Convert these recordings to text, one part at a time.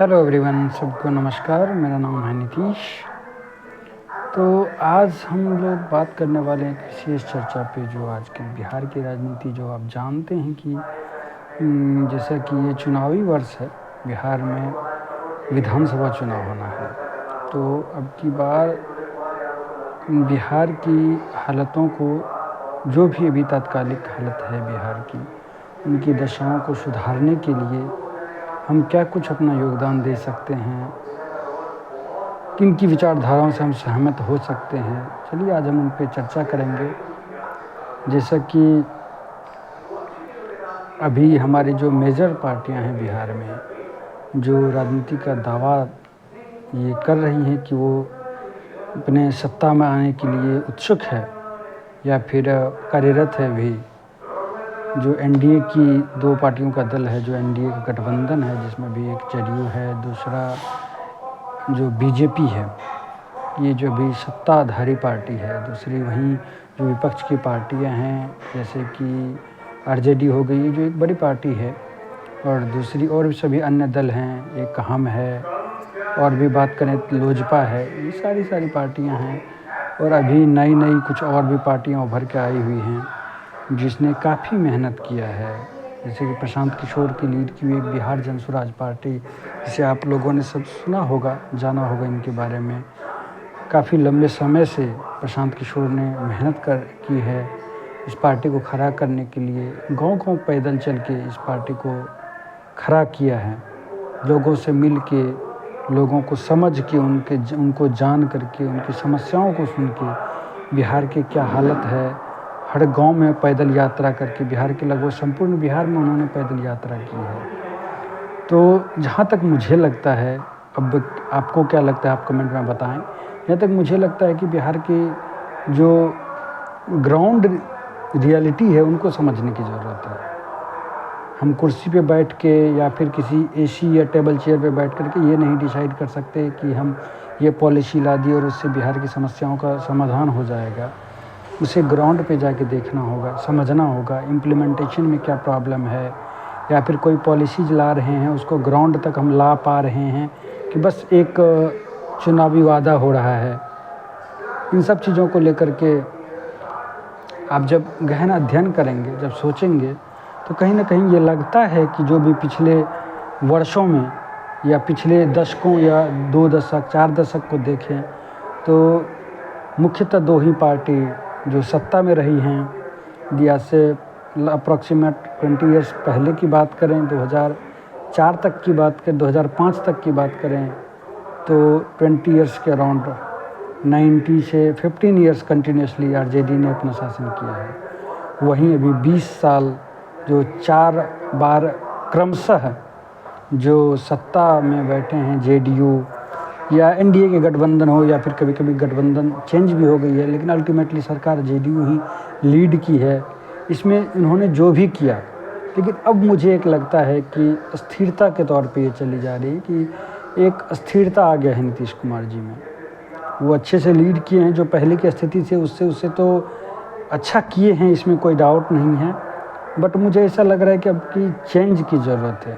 Hello everyone, सबको नमस्कार। मेरा नाम है नीतीश। तो आज हम लोग बात करने वाले हैं एक विशेष चर्चा पे, जो आजकल बिहार की राजनीति, जो आप जानते हैं कि जैसा कि ये चुनावी वर्ष है, बिहार में विधानसभा चुनाव होना है। तो अब की बार बिहार की हालतों को, जो भी अभी तात्कालिक हालत है बिहार की, उनकी दशाओं को सुधारने के लिए हम क्या कुछ अपना योगदान दे सकते हैं, किन की विचारधाराओं से हम सहमत हो सकते हैं। चलिए आज हम उन पर चर्चा करेंगे। जैसा कि अभी हमारी जो मेजर पार्टियां हैं बिहार में, जो राजनीति का दावा ये कर रही हैं कि वो अपने सत्ता में आने के लिए उत्सुक है या फिर कार्यरत है भी। जो एनडीए की दो पार्टियों का दल है, जो एनडीए का गठबंधन है, जिसमें भी एक जेडीयू है, दूसरा जो बीजेपी है, ये जो भी सत्ताधारी पार्टी है। दूसरी वहीं जो विपक्ष की पार्टियां हैं, जैसे कि आरजेडी हो गई, जो एक बड़ी पार्टी है, और दूसरी और भी सभी अन्य दल हैं, एक हम है, और भी बात करें तो लोजपा है। ये सारी पार्टियां हैं, और अभी नई कुछ और भी पार्टियां उभर के आई हुई हैं, जिसने काफ़ी मेहनत किया है। जैसे कि प्रशांत किशोर की लीड की हुई एक बिहार जन स्वराज पार्टी, जिसे आप लोगों ने सब सुना होगा, जाना होगा इनके बारे में। काफ़ी लंबे समय से प्रशांत किशोर ने मेहनत की है इस पार्टी को खड़ा करने के लिए। गांव-गांव पैदल चल के इस पार्टी को खड़ा किया है, लोगों से मिल के, लोगों को समझ के, उनको जान करके, उनकी समस्याओं को सुन के, बिहार की क्या हालत है, हर गांव में पैदल यात्रा करके, बिहार के लगभग संपूर्ण बिहार में उन्होंने पैदल यात्रा की है। तो जहाँ तक मुझे लगता है, अब आपको क्या लगता है आप कमेंट में बताएं। जहाँ तक मुझे लगता है कि बिहार की जो ग्राउंड रियलिटी है, उनको समझने की ज़रूरत है। हम कुर्सी पे बैठ के या फिर किसी एसी या टेबल चेयर पे बैठ कर के ये नहीं डिसाइड कर सकते कि हम ये पॉलिसी ला दी और उससे बिहार की समस्याओं का समाधान हो जाएगा। उसे ग्राउंड पे जाके देखना होगा, समझना होगा इम्प्लीमेंटेशन में क्या प्रॉब्लम है, या फिर कोई पॉलिसीज ला रहे हैं उसको ग्राउंड तक हम ला पा रहे हैं कि बस एक चुनावी वादा हो रहा है। इन सब चीज़ों को लेकर के आप जब गहन अध्ययन करेंगे, जब सोचेंगे, तो कहीं ना कहीं ये लगता है कि जो भी पिछले वर्षों में या पिछले दशकों या 2 दशक 4 दशक को देखें, तो मुख्यतः दो ही पार्टी जो सत्ता में रही हैं, या से अप्रॉक्सीमेट 20 ईयर्स पहले की बात करें, 2004 तक की बात करें, 2005 तक की बात करें, तो 20 ईयर्स के अराउंड 90 से 15 ईयर्स कंटिन्यूसली आरजेडी ने अपना शासन किया है। वहीं अभी 20 साल जो 4 बार क्रमशः जो सत्ता में बैठे हैं, जेडीयू या एनडीए के गठबंधन हो, या फिर कभी कभी गठबंधन चेंज भी हो गई है, लेकिन अल्टीमेटली सरकार जेडीयू ही लीड की है। इसमें इन्होंने जो भी किया, लेकिन अब मुझे एक लगता है कि स्थिरता के तौर पे ये चली जा रही है कि एक स्थिरता आ गया है नीतीश कुमार जी में। वो अच्छे से लीड किए हैं, जो पहले की स्थिति थी उससे तो अच्छा किए हैं, इसमें कोई डाउट नहीं है। बट मुझे ऐसा लग रहा है कि अब की चेंज की ज़रूरत है,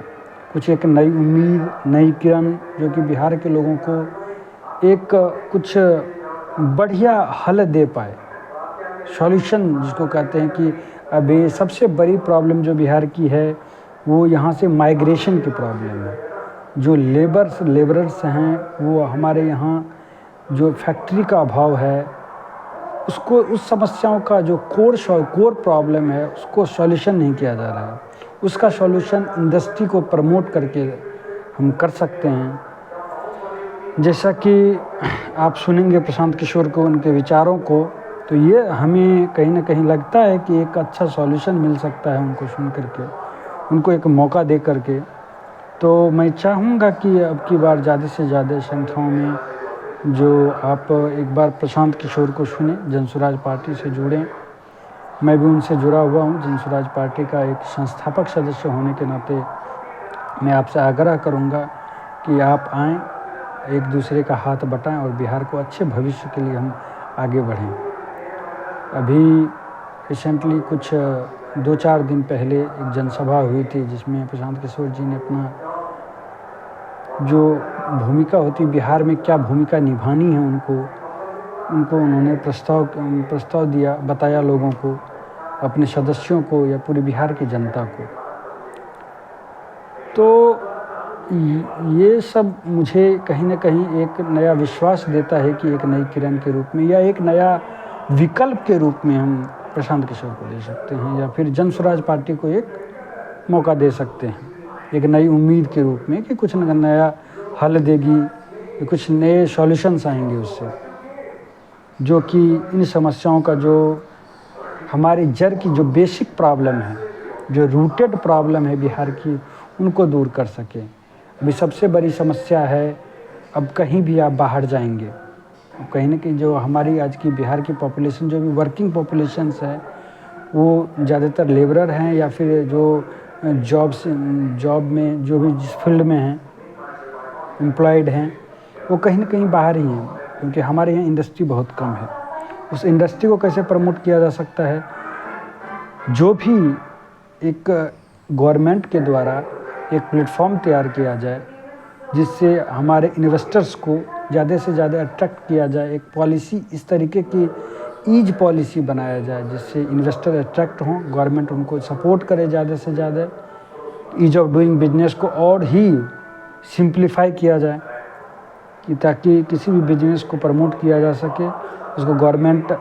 कुछ एक नई उम्मीद, नई किरण, जो कि बिहार के लोगों को एक कुछ बढ़िया हल दे पाए, सॉल्यूशन जिसको कहते हैं। कि अभी सबसे बड़ी प्रॉब्लम जो बिहार की है, वो यहाँ से माइग्रेशन की प्रॉब्लम है। जो लेबरर्स हैं, वो हमारे यहाँ जो फैक्ट्री का अभाव है, उसको, उस समस्याओं का जो कोर प्रॉब्लम है, उसको सॉल्यूशन नहीं किया जा रहा है। उसका सॉल्यूशन इंडस्ट्री को प्रमोट करके हम कर सकते हैं। जैसा कि आप सुनेंगे प्रशांत किशोर को, उनके विचारों को, तो ये हमें कहीं ना कहीं लगता है कि एक अच्छा सॉल्यूशन मिल सकता है उनको सुन करके, उनको एक मौका दे करके। तो मैं चाहूँगा कि अब की बार ज़्यादा से ज़्यादा संख्याओं में जो आप एक बार प्रशांत किशोर को सुने, जन स्वराज पार्टी से जुड़ें। मैं भी उनसे जुड़ा हुआ हूँ, जन स्वराज पार्टी का एक संस्थापक सदस्य होने के नाते मैं आपसे आग्रह करूँगा कि आप आएँ, एक दूसरे का हाथ बटाएं और बिहार को अच्छे भविष्य के लिए हम आगे बढ़ें। अभी रिसेंटली कुछ 2-4 दिन पहले एक जनसभा हुई थी, जिसमें प्रशांत किशोर जी ने अपना जो भूमिका होती है बिहार में, क्या भूमिका निभानी है उनको उन्होंने प्रस्ताव दिया, बताया लोगों को, अपने सदस्यों को या पूरे बिहार की जनता को। तो ये सब मुझे कहीं न कहीं एक नया विश्वास देता है कि एक नई किरण के रूप में या एक नया विकल्प के रूप में हम प्रशांत किशोर को दे सकते हैं, या फिर जन स्वराज पार्टी को एक मौका दे सकते हैं, एक नई उम्मीद के रूप में कि कुछ नया हल देगी, कुछ नए सॉल्यूशंस आएंगे उससे, जो कि इन समस्याओं का, जो हमारी जड़ की जो बेसिक प्रॉब्लम है, जो रूटेड प्रॉब्लम है बिहार की, उनको दूर कर सके। अभी सबसे बड़ी समस्या है, अब कहीं भी आप बाहर जाएंगे, अब कहीं न कहीं जो हमारी आज की बिहार की पॉपुलेशन, जो भी वर्किंग पॉपुलेशंस है, वो ज़्यादातर लेबरर हैं या फिर जो जॉब में जो भी जिस फील्ड में हैं, एम्प्लॉयड हैं, वो कहीं न कहीं बाहर ही हैं, क्योंकि हमारे यहाँ इंडस्ट्री बहुत कम है। उस इंडस्ट्री को कैसे प्रमोट किया जा सकता है? जो भी एक गवर्नमेंट के द्वारा एक प्लेटफॉर्म तैयार किया जाए, जिससे हमारे इन्वेस्टर्स को ज़्यादा से ज़्यादा अट्रैक्ट किया जाए, एक पॉलिसी इस तरीके की ईज पॉलिसी बनाया जाए जिससे इन्वेस्टर अट्रैक्ट हों, गवर्नमेंट उनको सपोर्ट करे ज़्यादा से ज़्यादा, ईज ऑफ डूइंग बिजनेस को और ही सिंप्लीफाई किया जाए, कि ताकि किसी भी बिजनेस को प्रमोट किया जा सके, उसको गवर्नमेंट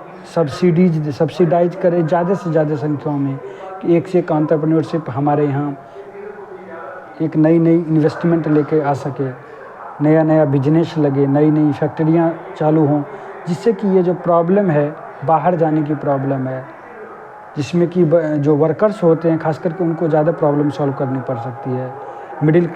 सब्सिडाइज करे ज़्यादा से ज़्यादा संख्याओं में, कि एक से एक एंटरप्रेन्योरशिप हमारे यहाँ एक नई इन्वेस्टमेंट लेके आ सके, नया बिजनेस लगे, नई फैक्ट्रियाँ चालू हों, जिससे कि ये जो प्रॉब्लम है, बाहर जाने की प्रॉब्लम है, जिसमें कि जो वर्कर्स होते हैं खास करके उनको ज़्यादा प्रॉब्लम सॉल्व करनी पड़ सकती है। मिडिल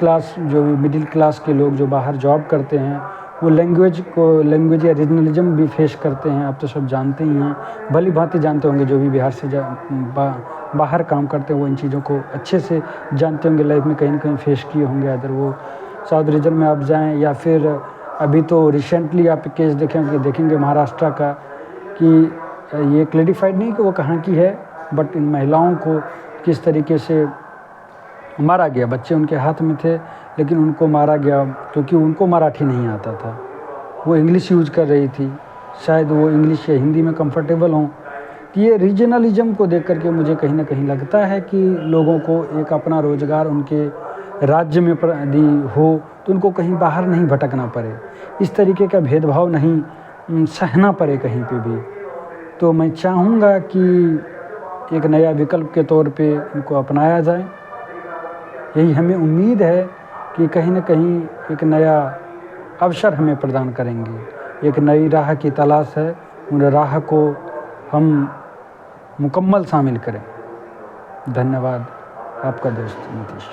क्लास के लोग जो बाहर जॉब करते हैं, वो लैंग्वेज या रीजनलिज्म भी फेस करते हैं। आप तो सब जानते ही हैं, भली भांति जानते होंगे, जो भी बिहार से बाहर काम करते हैं वो इन चीज़ों को अच्छे से जानते होंगे, लाइफ में कहीं ना कहीं फेस किए होंगे। अगर वो साउथ रीजन में आप जाएं, या फिर अभी तो रिसेंटली आप केस देखेंगे महाराष्ट्र का, कि ये क्लैरिफाइड नहीं कि वो कहाँ की है, बट इन महिलाओं को किस तरीके से मारा गया। बच्चे उनके हाथ में थे, लेकिन उनको मारा गया क्योंकि उनको मराठी नहीं आता था, वो इंग्लिश यूज कर रही थी, शायद वो इंग्लिश या हिंदी में कंफर्टेबल हों। तो ये रीजनलिज्म को देख करके मुझे कहीं ना कहीं लगता है कि लोगों को एक अपना रोज़गार उनके राज्य में हो, तो उनको कहीं बाहर नहीं भटकना पड़े, इस तरीके का भेदभाव नहीं सहना पड़े कहीं पे भी। तो मैं चाहूँगा कि एक नया विकल्प के तौर पे इनको अपनाया जाए। यही हमें उम्मीद है कि कहीं ना कहीं एक नया अवसर हमें प्रदान करेंगे। एक नई राह की तलाश है, उन राह को हम मुकम्मल शामिल करें। धन्यवाद, आपका दोस्त नीतीश।